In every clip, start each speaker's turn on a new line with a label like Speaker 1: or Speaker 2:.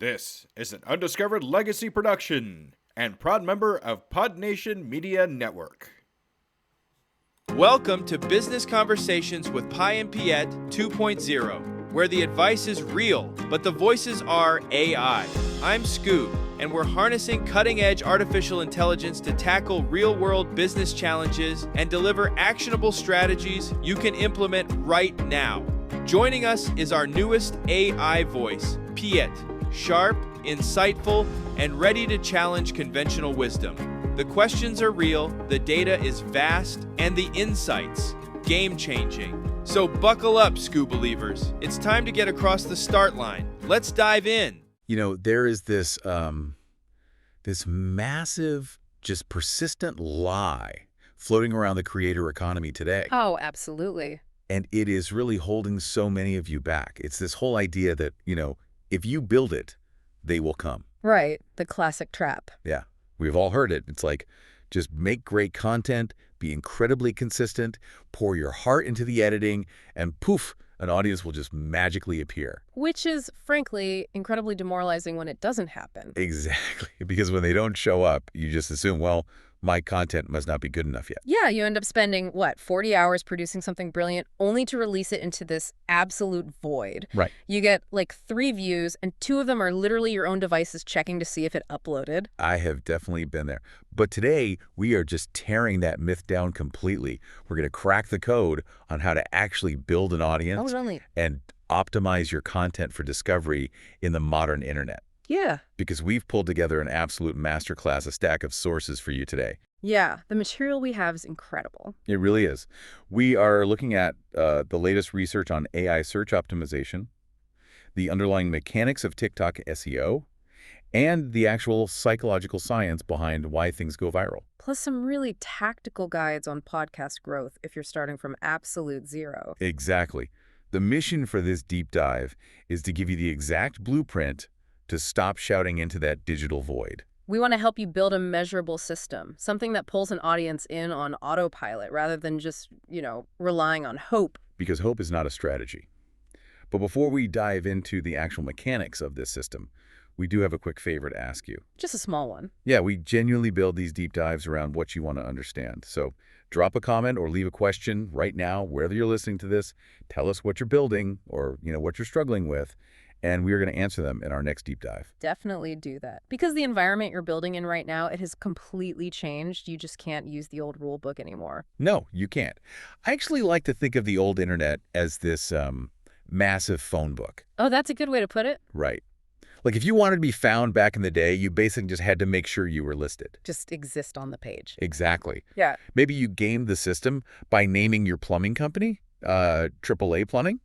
Speaker 1: This is an Undiscovered Legacy production and proud member of PodNation Media Network.
Speaker 2: Welcome to Business Conversations with Pi and Piet 2.0, where the advice is real, but the voices are AI. I'm Scoob, and we're harnessing cutting-edge artificial intelligence to tackle real-world business challenges and deliver actionable strategies you can implement right now. Joining us is our newest AI voice, Piet, sharp, insightful, and ready to challenge conventional wisdom. The questions are real, the data is vast, and the insights game-changing. So buckle up, Scoob believers. It's time to get across the start line. Let's dive in.
Speaker 3: You know, there is this massive, just persistent lie floating around the creator economy today.
Speaker 4: Oh, absolutely.
Speaker 3: And it is really holding so many of you back. It's this whole idea that, if you build it, they will come.
Speaker 4: Right. The classic trap.
Speaker 3: Yeah. We've all heard it. It's like, just make great content, be incredibly consistent, pour your heart into the editing, and poof, an audience will just magically appear.
Speaker 4: Which is, frankly, incredibly demoralizing when it doesn't happen.
Speaker 3: Exactly. Because when they don't show up, you just assume, well, my content must not be good enough yet.
Speaker 4: Yeah, you end up spending, 40 hours producing something brilliant only to release it into this absolute void.
Speaker 3: Right.
Speaker 4: You get 3 views, and 2 of them are literally your own devices checking to see if it uploaded.
Speaker 3: I have definitely been there. But today, we are just tearing that myth down completely. We're going to crack the code on how to actually build an audience and optimize your content for discovery in the modern internet.
Speaker 4: Yeah.
Speaker 3: Because we've pulled together an absolute masterclass, a stack of sources for you today.
Speaker 4: Yeah, the material we have is incredible.
Speaker 3: It really is. We are looking at the latest research on AI search optimization, the underlying mechanics of TikTok SEO, and the actual psychological science behind why things go viral.
Speaker 4: Plus some really tactical guides on podcast growth if you're starting from absolute zero.
Speaker 3: Exactly. The mission for this deep dive is to give you the exact blueprint to stop shouting into that digital void.
Speaker 4: We want to help you build a measurable system, something that pulls an audience in on autopilot rather than just, relying on hope.
Speaker 3: Because hope is not a strategy. But before we dive into the actual mechanics of this system, we do have a quick favor to ask you.
Speaker 4: Just a small one.
Speaker 3: Yeah, we genuinely build these deep dives around what you want to understand. So drop a comment or leave a question right now, wherever you're listening to this. Tell us what you're building or, what you're struggling with. And we are going to answer them in our next deep dive.
Speaker 4: Definitely do that. Because the environment you're building in right now, it has completely changed. You just can't use the old rule book anymore.
Speaker 3: No, you can't. I actually like to think of the old internet as this massive phone book.
Speaker 4: Oh, that's a good way to put it.
Speaker 3: Right. Like if you wanted to be found back in the day, you basically just had to make sure you were listed.
Speaker 4: Just exist on the page.
Speaker 3: Exactly.
Speaker 4: Yeah.
Speaker 3: Maybe you gamed the system by naming your plumbing company, AAA Plumbing.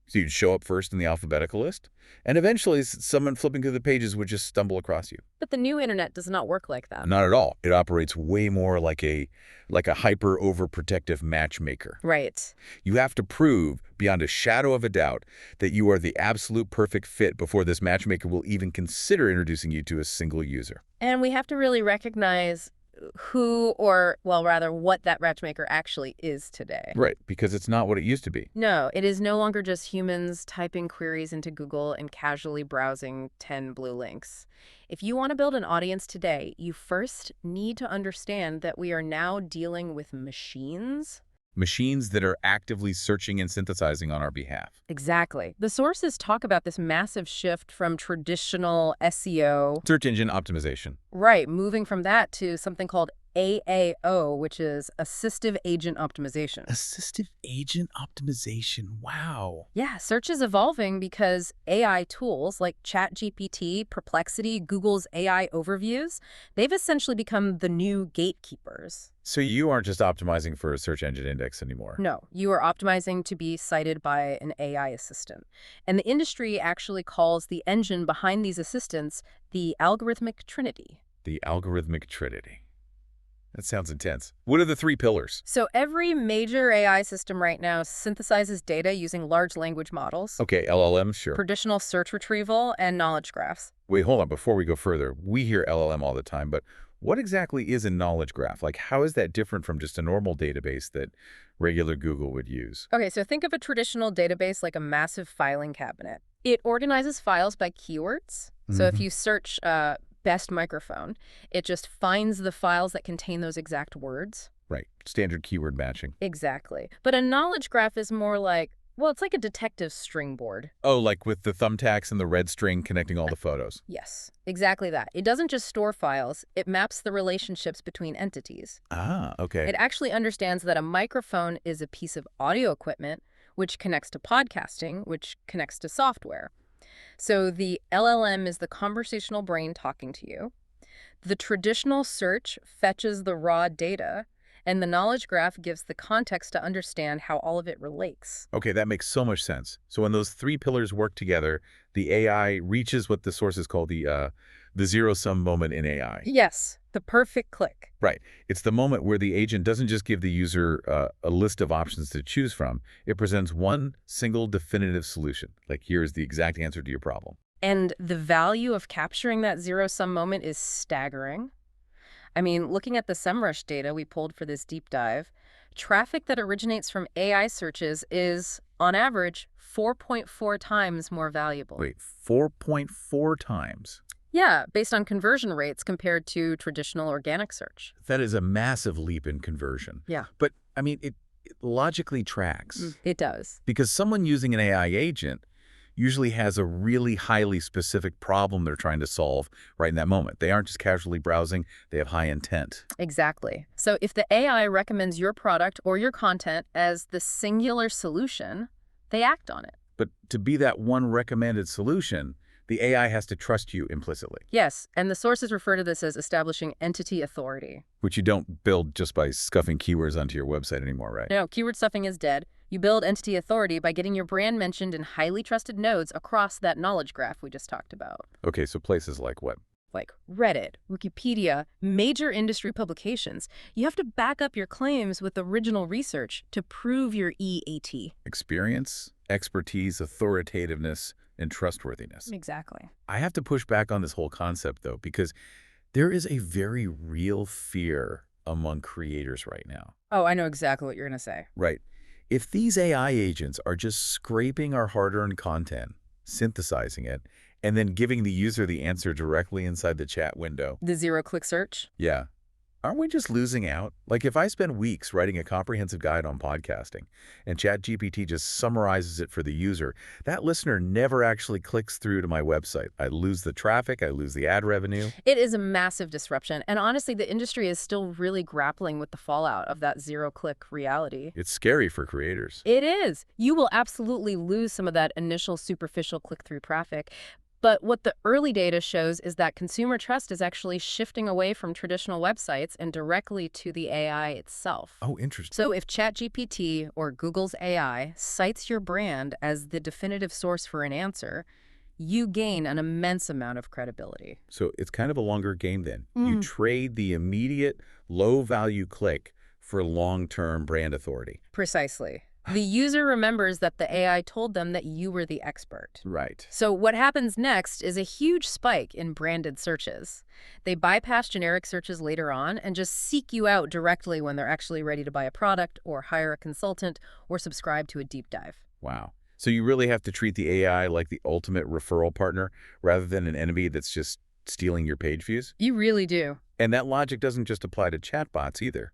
Speaker 3: So you'd show up first in the alphabetical list, and eventually someone flipping through the pages would just stumble across you.
Speaker 4: But the new internet does not work like that.
Speaker 3: Not at all. It operates way more like a hyper overprotective matchmaker.
Speaker 4: Right.
Speaker 3: You have to prove beyond a shadow of a doubt that you are the absolute perfect fit before this matchmaker will even consider introducing you to a single user.
Speaker 4: And we have to really recognize who what that matchmaker actually is today.
Speaker 3: Right, because it's not what it used to be.
Speaker 4: No, it is no longer just humans typing queries into Google and casually browsing 10 blue links. If you want to build an audience today, you first need to understand that we are now dealing with machines.
Speaker 3: Machines that are actively searching and synthesizing on our behalf.
Speaker 4: Exactly. The sources talk about this massive shift from traditional SEO.
Speaker 3: Search engine optimization.
Speaker 4: Right, moving from that to something called AAO, which is Assistive Agent Optimization.
Speaker 3: Assistive Agent Optimization. Wow.
Speaker 4: Yeah, search is evolving because AI tools like ChatGPT, Perplexity, Google's AI overviews, they've essentially become the new gatekeepers.
Speaker 3: So you aren't just optimizing for a search engine index anymore.
Speaker 4: No, you are optimizing to be cited by an AI assistant. And the industry actually calls the engine behind these assistants the Algorithmic Trinity.
Speaker 3: The Algorithmic Trinity. That sounds intense. What are the 3 pillars?
Speaker 4: So every major AI system right now synthesizes data using large language models.
Speaker 3: Okay, LLMs, sure.
Speaker 4: Traditional search retrieval and knowledge graphs.
Speaker 3: Wait, hold on. Before we go further, we hear LLM all the time, but What exactly is a knowledge graph? Like, how is that different from just a normal database that regular Google would use?
Speaker 4: Okay, so think of a traditional database like a massive filing cabinet. It organizes files by keywords. So if you search best microphone, it just finds the files that contain those exact words.
Speaker 3: Right. Standard keyword matching.
Speaker 4: Exactly. But a knowledge graph is more like, well, it's like a detective string board.
Speaker 3: Oh, like with the thumbtacks and the red string connecting all the photos.
Speaker 4: Yes, exactly that. It doesn't just store files, it maps the relationships between entities.
Speaker 3: Ah, okay.
Speaker 4: It actually understands that a microphone is a piece of audio equipment, which connects to podcasting, which connects to software. So the LLM is the conversational brain talking to you. The traditional search fetches the raw data, and the knowledge graph gives the context to understand how all of it relates.
Speaker 3: Okay, that makes so much sense. So when those three pillars work together, the AI reaches what the sources call the zero-sum moment in AI.
Speaker 4: Yes, the perfect click.
Speaker 3: Right. It's the moment where the agent doesn't just give the user a list of options to choose from. It presents one single definitive solution. Like, here's the exact answer to your problem.
Speaker 4: And the value of capturing that zero-sum moment is staggering. I mean, looking at the SEMrush data we pulled for this deep dive, traffic that originates from AI searches is, on average, 4.4 times more valuable.
Speaker 3: Wait, 4.4 times?
Speaker 4: Yeah, based on conversion rates compared to traditional organic search.
Speaker 3: That is a massive leap in conversion.
Speaker 4: Yeah.
Speaker 3: But, I mean, it logically tracks.
Speaker 4: It does.
Speaker 3: Because someone using an AI agent usually has a really highly specific problem they're trying to solve right in that moment. They aren't just casually browsing, they have high intent.
Speaker 4: Exactly. So if the AI recommends your product or your content as the singular solution, they act on it.
Speaker 3: But to be that one recommended solution, the AI has to trust you implicitly.
Speaker 4: Yes, and the sources refer to this as establishing entity authority.
Speaker 3: Which you don't build just by scuffing keywords onto your website anymore, right?
Speaker 4: No, keyword stuffing is dead. You build entity authority by getting your brand mentioned in highly trusted nodes across that knowledge graph we just talked about.
Speaker 3: Okay, so places like what?
Speaker 4: Like Reddit, Wikipedia, major industry publications. You have to back up your claims with original research to prove your EAT.
Speaker 3: Experience, expertise, authoritativeness, and trustworthiness.
Speaker 4: Exactly.
Speaker 3: I have to push back on this whole concept, though, because there is a very real fear among creators right now.
Speaker 4: Oh, I know exactly what you're going to say.
Speaker 3: Right. If these AI agents are just scraping our hard-earned content, synthesizing it, and then giving the user the answer directly inside the chat window.
Speaker 4: The zero-click search?
Speaker 3: Yeah. Aren't we just losing out? Like, if I spend weeks writing a comprehensive guide on podcasting and ChatGPT just summarizes it for the user, that listener never actually clicks through to my website. I lose the traffic, I lose the ad revenue.
Speaker 4: It is a massive disruption, and honestly, the industry is still really grappling with the fallout of that zero-click reality.
Speaker 3: It's scary for creators.
Speaker 4: It is. You will absolutely lose some of that initial superficial click-through traffic. But what the early data shows is that consumer trust is actually shifting away from traditional websites and directly to the AI itself.
Speaker 3: Oh, interesting.
Speaker 4: So if ChatGPT or Google's AI cites your brand as the definitive source for an answer, you gain an immense amount of credibility.
Speaker 3: So it's kind of a longer game then. You trade the immediate low-value click for long-term brand authority.
Speaker 4: Precisely. The user remembers that the AI told them that you were the expert.
Speaker 3: Right.
Speaker 4: So what happens next is a huge spike in branded searches. They bypass generic searches later on and just seek you out directly when they're actually ready to buy a product or hire a consultant or subscribe to a deep dive.
Speaker 3: Wow. So you really have to treat the AI like the ultimate referral partner rather than an enemy that's just stealing your page views?
Speaker 4: You really do.
Speaker 3: And that logic doesn't just apply to chatbots either.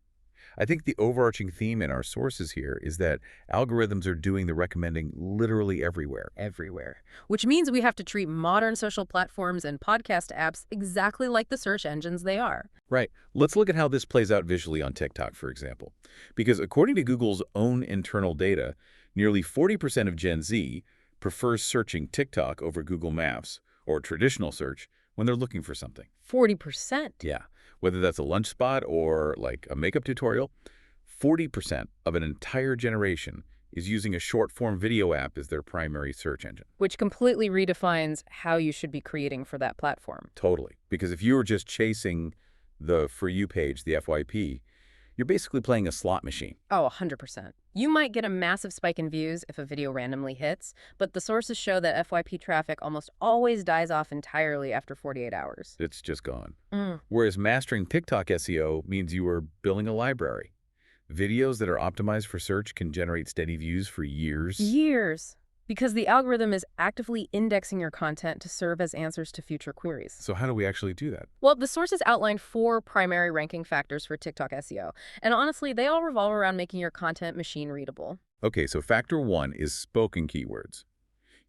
Speaker 3: I think the overarching theme in our sources here is that algorithms are doing the recommending literally everywhere.
Speaker 4: Everywhere. Which means we have to treat modern social platforms and podcast apps exactly like the search engines they are.
Speaker 3: Right. Let's look at how this plays out visually on TikTok, for example. Because according to Google's own internal data, nearly 40% of Gen Z prefers searching TikTok over Google Maps or traditional search when they're looking for something.
Speaker 4: 40%?
Speaker 3: Yeah. Whether that's a lunch spot or like a makeup tutorial, 40% of an entire generation is using a short-form video app as their primary search engine.
Speaker 4: Which completely redefines how you should be creating for that platform.
Speaker 3: Totally. Because if you were just chasing the For You page, the FYP, You're basically playing a slot machine.
Speaker 4: Oh, 100%. You might get a massive spike in views if a video randomly hits, but the sources show that FYP traffic almost always dies off entirely after 48 hours.
Speaker 3: It's just gone.
Speaker 4: Mm.
Speaker 3: Whereas mastering TikTok SEO means you are building a library. Videos that are optimized for search can generate steady views for years.
Speaker 4: Years. Because the algorithm is actively indexing your content to serve as answers to future queries.
Speaker 3: So how do we actually do that?
Speaker 4: Well, the sources outlined 4 primary ranking factors for TikTok SEO. And honestly, they all revolve around making your content machine readable.
Speaker 3: Okay, so factor 1 is spoken keywords.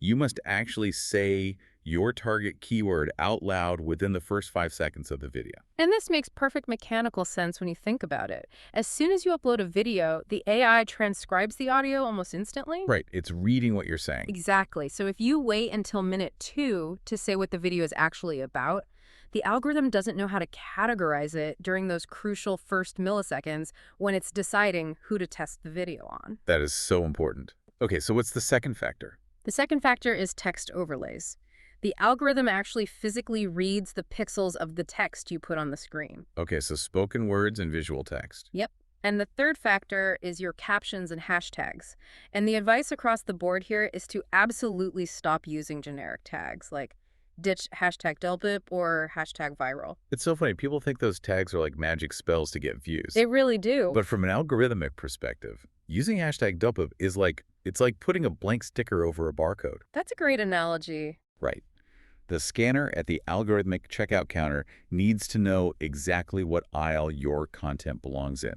Speaker 3: You must actually say your target keyword out loud within the first 5 seconds of the video.
Speaker 4: And this makes perfect mechanical sense when you think about it. As soon as you upload a video, the AI transcribes the audio almost instantly.
Speaker 3: Right, it's reading what you're saying.
Speaker 4: Exactly. So if you wait until minute 2 to say what the video is actually about, the algorithm doesn't know how to categorize it during those crucial first milliseconds when it's deciding who to test the video on.
Speaker 3: That is so important. Okay, so what's the second factor?
Speaker 4: The second factor is text overlays. The algorithm actually physically reads the pixels of the text you put on the screen.
Speaker 3: Okay, so spoken words and visual text.
Speaker 4: Yep. And the third factor is your captions and hashtags. And the advice across the board here is to absolutely stop using generic tags like ditch hashtag #delpip or hashtag viral.
Speaker 3: It's so funny. People think those tags are like magic spells to get views.
Speaker 4: They really do.
Speaker 3: But from an algorithmic perspective, using hashtag #delpip is like, it's like putting a blank sticker over a barcode.
Speaker 4: That's a great analogy.
Speaker 3: Right. The scanner at the algorithmic checkout counter needs to know exactly what aisle your content belongs in.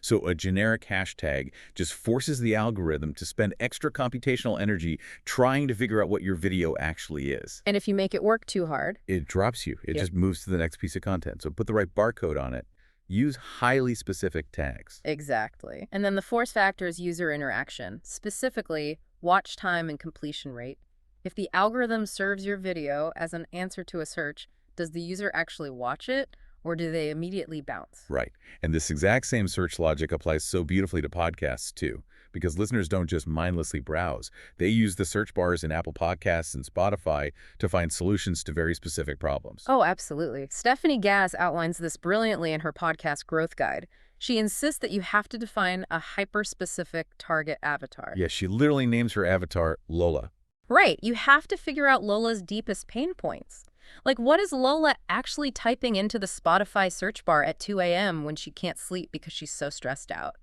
Speaker 3: So a generic hashtag just forces the algorithm to spend extra computational energy trying to figure out what your video actually is.
Speaker 4: And if you make it work too hard,
Speaker 3: It drops you. It
Speaker 4: Yep.
Speaker 3: just moves to the next piece of content. So put the right barcode on it. Use highly specific tags.
Speaker 4: Exactly. And then the fourth factor is user interaction, specifically watch time and completion rate. If the algorithm serves your video as an answer to a search, does the user actually watch it, or do they immediately bounce?
Speaker 3: Right. And this exact same search logic applies so beautifully to podcasts, too, because listeners don't just mindlessly browse. They use the search bars in Apple Podcasts and Spotify to find solutions to very specific problems.
Speaker 4: Oh, absolutely. Stephanie Gass outlines this brilliantly in her podcast Growth Guide. She insists that you have to define a hyper-specific target avatar.
Speaker 3: Yeah, she literally names her avatar Lola.
Speaker 4: Right. You have to figure out Lola's deepest pain points. Like, what is Lola actually typing into the Spotify search bar at 2 a.m. when she can't sleep because she's so stressed out?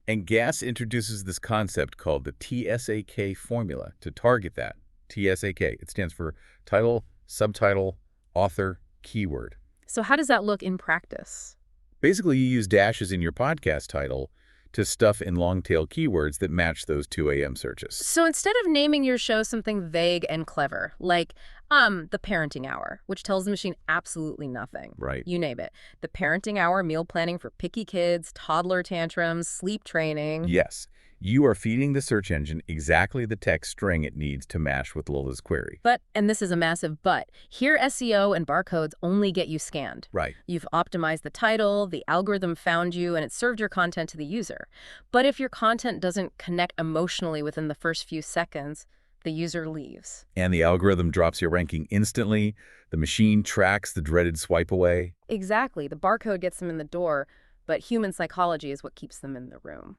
Speaker 3: And Gass introduces this concept called the TSAK Formula to target that. TSAK, it stands for title, subtitle, author, keyword.
Speaker 4: So how does that look in practice?
Speaker 3: Basically, you use dashes in your podcast title to stuff in long-tail keywords that match those 2 a.m. searches.
Speaker 4: So instead of naming your show something vague and clever, like, the Parenting Hour, which tells the machine absolutely nothing.
Speaker 3: Right.
Speaker 4: You name it. The Parenting Hour, meal planning for picky kids, toddler tantrums, sleep training.
Speaker 3: Yes, you are feeding the search engine exactly the text string it needs to match with Lola's query.
Speaker 4: But, and this is a massive but, here SEO and barcodes only get you scanned.
Speaker 3: Right.
Speaker 4: You've optimized the title, the algorithm found you, and it served your content to the user. But if your content doesn't connect emotionally within the first few seconds, the user leaves.
Speaker 3: And the algorithm drops your ranking instantly. The machine tracks the dreaded swipe away.
Speaker 4: Exactly. The barcode gets them in the door, but human psychology is what keeps them in the room.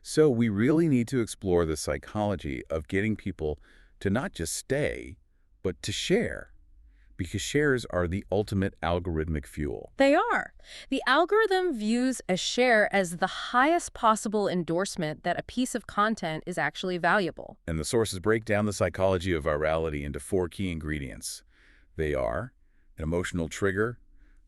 Speaker 3: So we really need to explore the psychology of getting people to not just stay, but to share. Because shares are the ultimate algorithmic fuel.
Speaker 4: They are. The algorithm views a share as the highest possible endorsement that a piece of content is actually valuable.
Speaker 3: And the sources break down the psychology of virality into 4 key ingredients. They are an emotional trigger,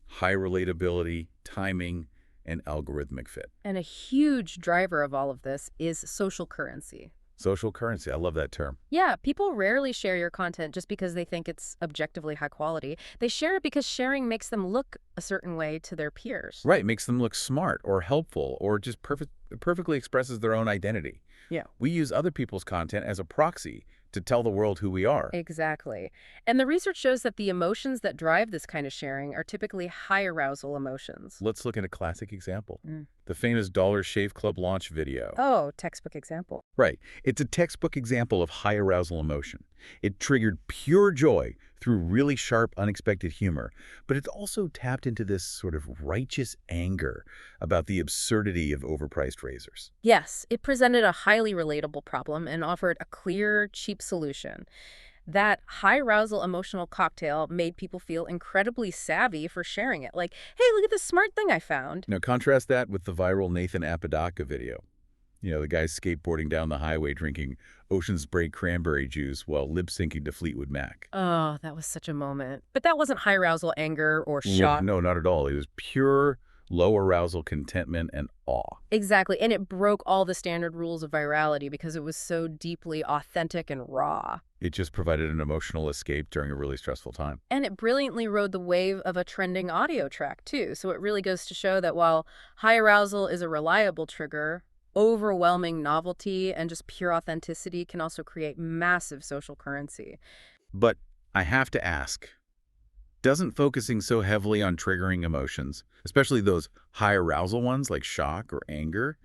Speaker 3: high relatability, timing, and algorithmic fit.
Speaker 4: And a huge driver of all of this is social currency.
Speaker 3: Social currency, I love that term.
Speaker 4: Yeah, people rarely share your content just because they think it's objectively high quality. They share it because sharing makes them look a certain way to their peers.
Speaker 3: Right, makes them look smart or helpful or just perfectly expresses their own identity.
Speaker 4: Yeah.
Speaker 3: We use other people's content as a proxy to tell the world who we are.
Speaker 4: Exactly. And the research shows that the emotions that drive this kind of sharing are typically high arousal emotions.
Speaker 3: Let's look at a classic example. The famous Dollar Shave Club launch video.
Speaker 4: Oh, textbook example.
Speaker 3: Right. It's a textbook example of high arousal emotion. It triggered pure joy through really sharp, unexpected humor, but it also tapped into this sort of righteous anger about the absurdity of overpriced razors.
Speaker 4: Yes, it presented a highly relatable problem and offered a clear, cheap solution. That high-arousal emotional cocktail made people feel incredibly savvy for sharing it. Like, hey, look at this smart thing I found.
Speaker 3: Now, contrast that with the viral Nathan Apodaca video. The guy's skateboarding down the highway drinking Ocean Spray cranberry juice while lip-syncing to Fleetwood Mac.
Speaker 4: Oh, that was such a moment. But that wasn't high-arousal anger or shock.
Speaker 3: No, not at all. It was pure low-arousal contentment and awe.
Speaker 4: Exactly, and it broke all the standard rules of virality because it was so deeply authentic and raw.
Speaker 3: It just provided an emotional escape during a really stressful time.
Speaker 4: And it brilliantly rode the wave of a trending audio track, too. So it really goes to show that while high arousal is a reliable trigger, overwhelming novelty and just pure authenticity can also create massive social currency.
Speaker 3: But I have to ask, doesn't focusing so heavily on triggering emotions, especially those high arousal ones like shock or anger,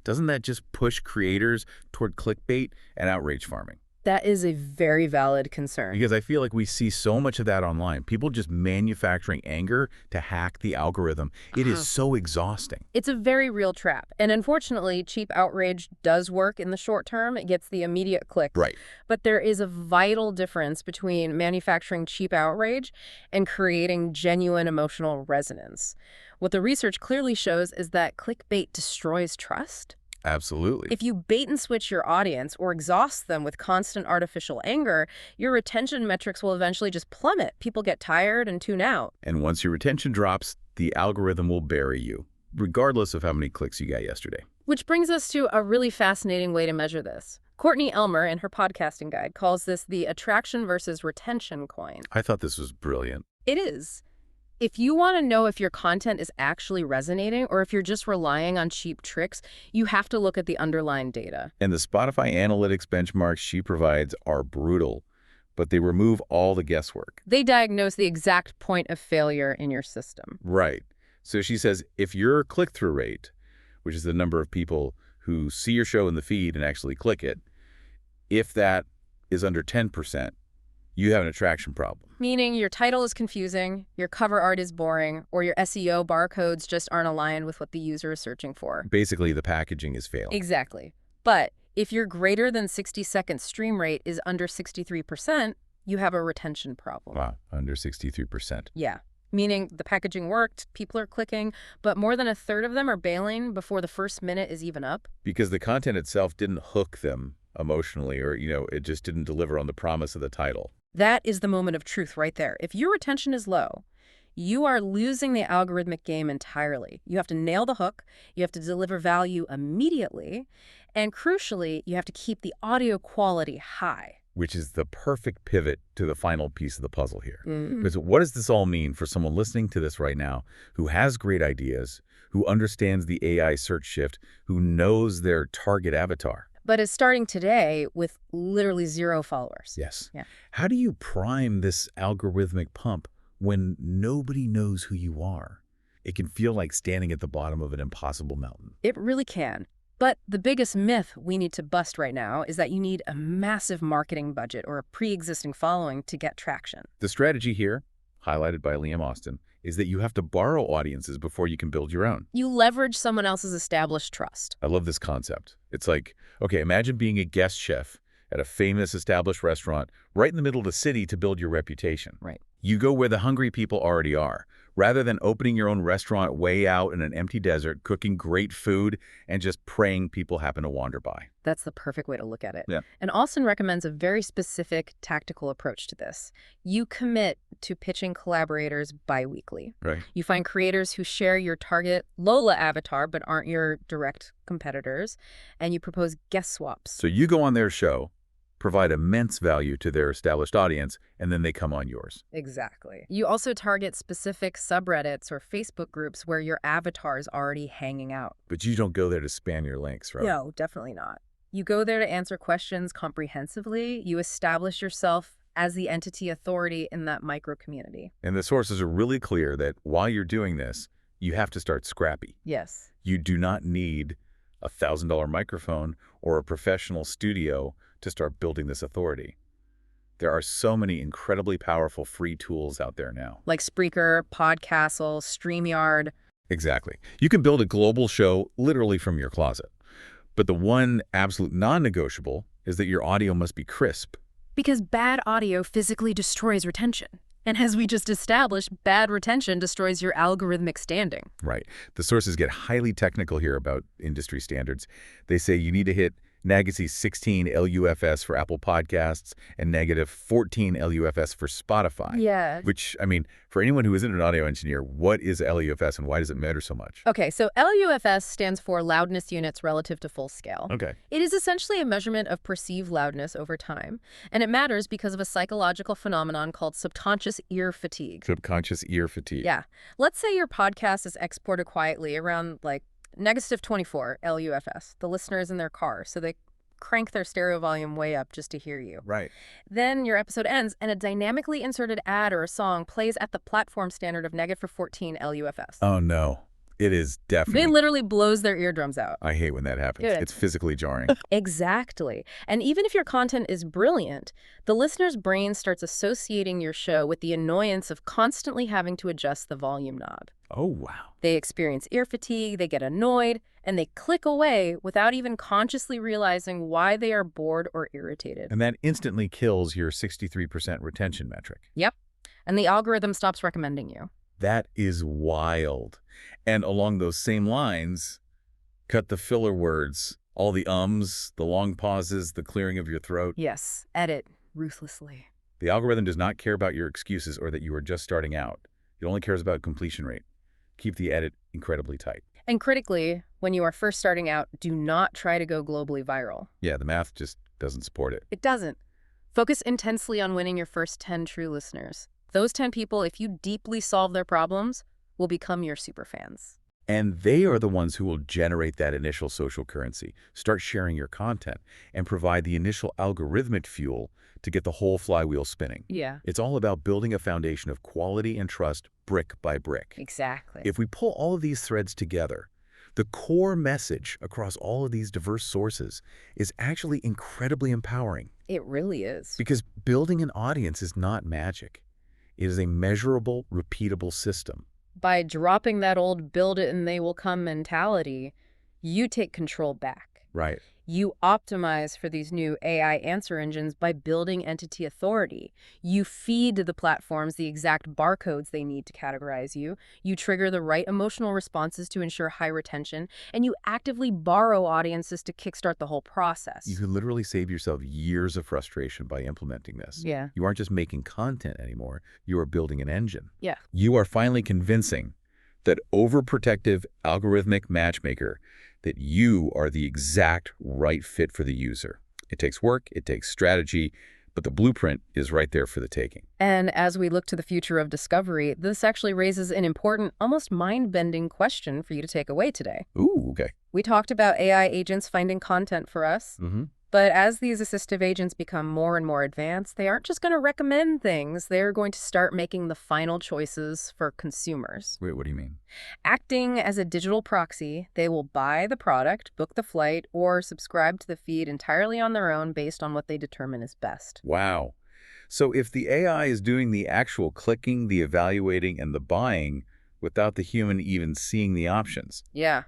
Speaker 3: doesn't that just push creators toward clickbait and outrage farming?
Speaker 4: That is a very valid concern.
Speaker 3: Because I feel like we see so much of that online. People just manufacturing anger to hack the algorithm. It is so exhausting.
Speaker 4: It's a very real trap. And unfortunately, cheap outrage does work in the short term. It gets the immediate clicks.
Speaker 3: Right.
Speaker 4: But there is a vital difference between manufacturing cheap outrage and creating genuine emotional resonance. What the research clearly shows is that clickbait destroys trust.
Speaker 3: Absolutely.
Speaker 4: If you bait and switch your audience or exhaust them with constant artificial anger, your retention metrics will eventually just plummet. People get tired and tune out.
Speaker 3: And once your retention drops, the algorithm will bury you, regardless of how many clicks you got yesterday.
Speaker 4: Which brings us to a really fascinating way to measure this. Courtney Elmer, in her podcasting guide, calls this the attraction versus retention coin.
Speaker 3: I thought this was brilliant.
Speaker 4: It is. If you want to know if your content is actually resonating or if you're just relying on cheap tricks, you have to look at the underlying data.
Speaker 3: And the Spotify analytics benchmarks she provides are brutal, but they remove all the guesswork.
Speaker 4: They diagnose the exact point of failure in your system.
Speaker 3: Right. So she says if your click-through rate, which is the number of people who see your show in the feed and actually click it, if that is under 10%, you have an attraction problem.
Speaker 4: Meaning your title is confusing, your cover art is boring, or your SEO barcodes just aren't aligned with what the user is searching for.
Speaker 3: Basically, the packaging is failing.
Speaker 4: Exactly. But if your greater than 60-second stream rate is under 63%, you have a retention problem.
Speaker 3: Wow, under 63%.
Speaker 4: Yeah. Meaning the packaging worked, people are clicking, but more than a third of them are bailing before the first minute is even up.
Speaker 3: Because the content itself didn't hook them emotionally, or, it just didn't deliver on the promise of the title.
Speaker 4: That is the moment of truth right there. If your retention is low, you are losing the algorithmic game entirely. You have to nail the hook, you have to deliver value immediately, and crucially, you have to keep the audio quality high.
Speaker 3: Which is the perfect pivot to the final piece of the puzzle here. Because what does this all mean for someone listening to this right now who has great ideas, who understands the AI search shift, who knows their target avatar?
Speaker 4: But is starting today with literally 0 followers.
Speaker 3: Yes.
Speaker 4: Yeah.
Speaker 3: How do you prime this algorithmic pump when nobody knows who you are? It can feel like standing at the bottom of an impossible mountain.
Speaker 4: It really can. But the biggest myth we need to bust right now is that you need a massive marketing budget or a pre-existing following to get traction.
Speaker 3: The strategy here, highlighted by Liam Austin, is that you have to borrow audiences before you can build your own.
Speaker 4: You leverage someone else's established trust.
Speaker 3: I love this concept. It's like, okay, imagine being a guest chef at a famous established restaurant right in the middle of the city to build your reputation.
Speaker 4: Right.
Speaker 3: You go where the hungry people already are, rather than opening your own restaurant way out in an empty desert, cooking great food, and just praying people happen to wander by.
Speaker 4: That's the perfect way to look at it.
Speaker 3: Yeah.
Speaker 4: And Austin recommends a very specific tactical approach to this. You commit to pitching collaborators bi-weekly.
Speaker 3: Right.
Speaker 4: You find creators who share your target Lola avatar but aren't your direct competitors, and you propose guest swaps.
Speaker 3: So you go on their show, provide immense value to their established audience, and then they come on yours.
Speaker 4: Exactly. You also target specific subreddits or Facebook groups where your avatar is already hanging out.
Speaker 3: But you don't go there to spam your links, right?
Speaker 4: No, definitely not. You go there to answer questions comprehensively. You establish yourself as the entity authority in that micro community.
Speaker 3: And the sources are really clear that while you're doing this, you have to start scrappy.
Speaker 4: Yes.
Speaker 3: You do not need a $1,000 microphone or a professional studio to start building this authority. There are so many incredibly powerful free tools out there now.
Speaker 4: Like Spreaker, Podcastle, StreamYard.
Speaker 3: Exactly. You can build a global show literally from your closet. But the one absolute non-negotiable is that your audio must be crisp.
Speaker 4: Because bad audio physically destroys retention. And as we just established, bad retention destroys your algorithmic standing.
Speaker 3: Right. The sources get highly technical here about industry standards. They say you need to hit negative 16 LUFS for Apple Podcasts and negative 14 LUFS for Spotify.
Speaker 4: Yeah.
Speaker 3: Which, I mean, for anyone who isn't an audio engineer, what is LUFS and why does it matter so much?
Speaker 4: Okay, so LUFS stands for loudness units relative to full scale.
Speaker 3: Okay.
Speaker 4: It is essentially a measurement of perceived loudness over time, and it matters because of a psychological phenomenon called subconscious ear fatigue.
Speaker 3: Subconscious ear fatigue.
Speaker 4: Yeah. Let's say your podcast is exported quietly around, like, negative 24 LUFS. The listener is in their car, so they crank their stereo volume way up just to hear you.
Speaker 3: Right.
Speaker 4: Then your episode ends, and a dynamically inserted ad or a song plays at the platform standard of negative 14 LUFS.
Speaker 3: Oh, no. It is definitely...
Speaker 4: It literally blows their eardrums out.
Speaker 3: I hate when that happens.
Speaker 4: Good.
Speaker 3: It's physically jarring.
Speaker 4: Exactly. And even if your content is brilliant, the listener's brain starts associating your show with the annoyance of constantly having to adjust the volume knob.
Speaker 3: Oh, wow.
Speaker 4: They experience ear fatigue, they get annoyed, and they click away without even consciously realizing why they are bored or irritated.
Speaker 3: And that instantly kills your 63% retention metric.
Speaker 4: Yep. And the algorithm stops recommending you.
Speaker 3: That is wild. And along those same lines, cut the filler words, all the ums, the long pauses, the clearing of your throat.
Speaker 4: Yes, edit ruthlessly.
Speaker 3: The algorithm does not care about your excuses or that you are just starting out. It only cares about completion rate. Keep the edit incredibly tight.
Speaker 4: And critically, when you are first starting out, do not try to go globally viral.
Speaker 3: Yeah, the math just doesn't support it.
Speaker 4: It doesn't. Focus intensely on winning your first 10 true listeners. Those 10 people, if you deeply solve their problems, will become your superfans.
Speaker 3: And they are the ones who will generate that initial social currency, start sharing your content, and provide the initial algorithmic fuel to get the whole flywheel spinning.
Speaker 4: Yeah.
Speaker 3: It's all about building a foundation of quality and trust brick by brick.
Speaker 4: Exactly.
Speaker 3: If we pull all of these threads together, the core message across all of these diverse sources is actually incredibly empowering.
Speaker 4: It really is.
Speaker 3: Because building an audience is not magic. It is a measurable, repeatable system.
Speaker 4: By dropping that old build it and they will come mentality, you take control back.
Speaker 3: Right.
Speaker 4: You optimize for these new AI answer engines by building entity authority. You feed the platforms the exact barcodes they need to categorize you. You trigger the right emotional responses to ensure high retention. And you actively borrow audiences to kickstart the whole process.
Speaker 3: You can literally save yourself years of frustration by implementing this.
Speaker 4: Yeah.
Speaker 3: You aren't just making content anymore. You are building an engine.
Speaker 4: Yeah.
Speaker 3: You are finally convincing that overprotective algorithmic matchmaker that you are the exact right fit for the user. It takes work, it takes strategy, but the blueprint is right there for the taking.
Speaker 4: And as we look to the future of discovery, this actually raises an important, almost mind-bending question for you to take away today.
Speaker 3: Ooh, okay.
Speaker 4: We talked about AI agents finding content for us.
Speaker 3: Mm-hmm.
Speaker 4: But as these assistive agents become more and more advanced, they aren't just going to recommend things. They're going to start making the final choices for consumers.
Speaker 3: Wait, what do you mean?
Speaker 4: Acting as a digital proxy, they will buy the product, book the flight, or subscribe to the feed entirely on their own based on what they determine is best.
Speaker 3: Wow. So if the AI is doing the actual clicking, the evaluating, and the buying without the human even seeing the options,
Speaker 4: Yeah.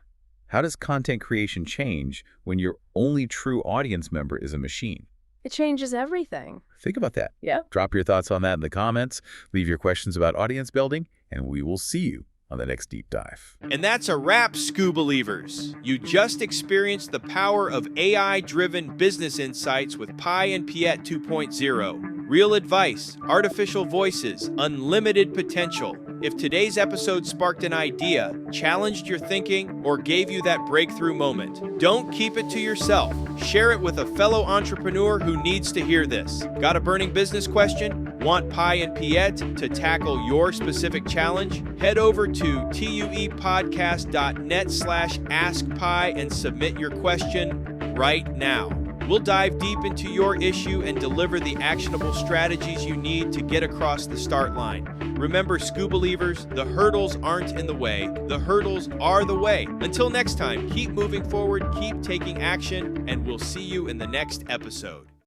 Speaker 3: how does content creation change when your only true audience member is a machine?
Speaker 4: It changes everything.
Speaker 3: Think about that.
Speaker 4: Yeah.
Speaker 3: Drop your thoughts on that in the comments. Leave your questions about audience building, and we will see you on the next deep dive.
Speaker 2: And that's a wrap, Scoo Believers. You just experienced the power of AI-driven business insights with Pi and Piet 2.0. Real advice, artificial voices, unlimited potential. If today's episode sparked an idea, challenged your thinking, or gave you that breakthrough moment, don't keep it to yourself. Share it with a fellow entrepreneur who needs to hear this. Got a burning business question? Want Pi and Piet to tackle your specific challenge? Head over to tuepodcast.net/askpi and submit your question right now. We'll dive deep into your issue and deliver the actionable strategies you need to get across the start line. Remember, Scoo Believers, the hurdles aren't in the way, the hurdles are the way. Until next time, keep moving forward, keep taking action, and we'll see you in the next episode.